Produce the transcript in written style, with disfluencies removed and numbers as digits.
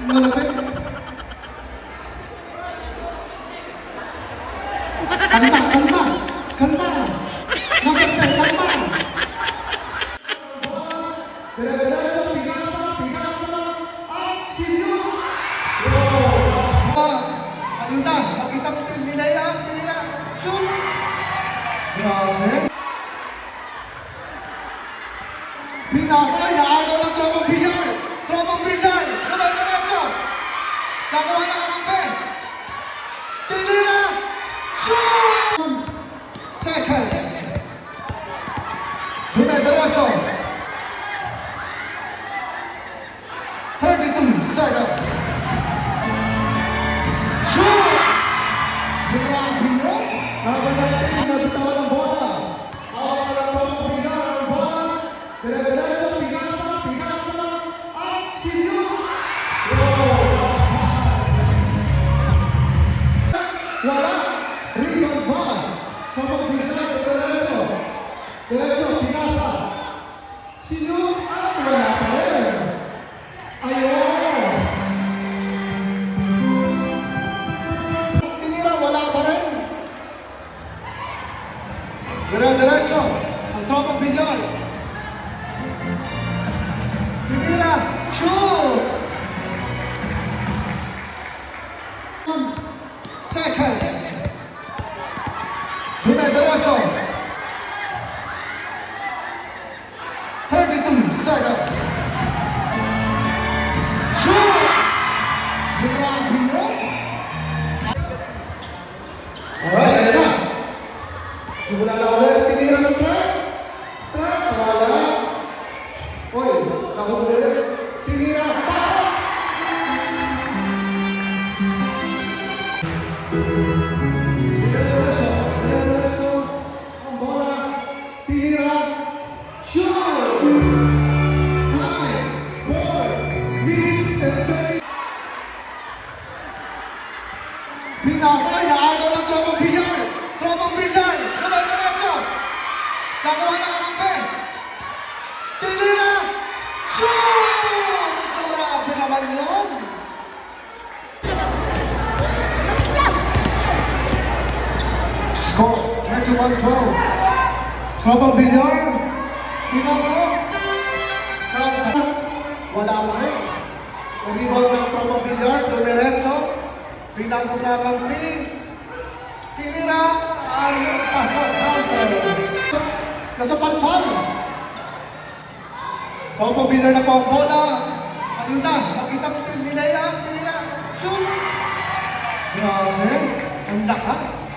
Malapit. Kalma, kalma, kalma. Number 10, kalma. Dire-diretso, pigasa, pigasa, at sinyo. Ayun na, mag-isang Minaya, tinira, shoot. Grabe. Pinasa, inaagaw ng Tropang Villar. Tropang Villar, dumay-diretso. Nakuha na kakampi. Tinira, shoot! Seconds. Dumay-diretso. 32 seconds. Shoot! Grabe mo. Nabagalay, nabitawan ng bola. Awak na Tropang Villar ang bola. Dire-diretso, pigasa, pigasa, at sinyo. Wala. Rebound ba? Tropang Villar, diretso. Diretso, pigasa. Sinyo, at wala pa rin. Ayun. Pinira, wala pa rin. Dire-diretso, ang Tropang Villar. Tinira, shoot! Seconds. Dumay-diretso. 32 seconds. Shoot! Grabe mo. Alright, ayan na. Simula na ulit. Tinira sa press. Press, wala. Oy, nakahuli ulit. Tinira, pasok! Diretso, diretso. Ang bola. Tinira, shoot! Time, 4 minutes and 30. Pinasa, inaagaw ng Tropang Villar. Tropang Villar, dumay-diretso. Nakuha na kakampi. Tinira, shoot! Grabe naman yun. Score, 21-12. Tropang Villar, pinasok. Wala pa rin. Nag-rebound ng Tropang Villar, dumiretso. Pinasa sa kampi. Tinira, ay pasok. Nasa palpal. Tropang Villar na po ang bola. Ayun na, mag-isang Minaya, tinira, shoot! Grabe, ang lakas.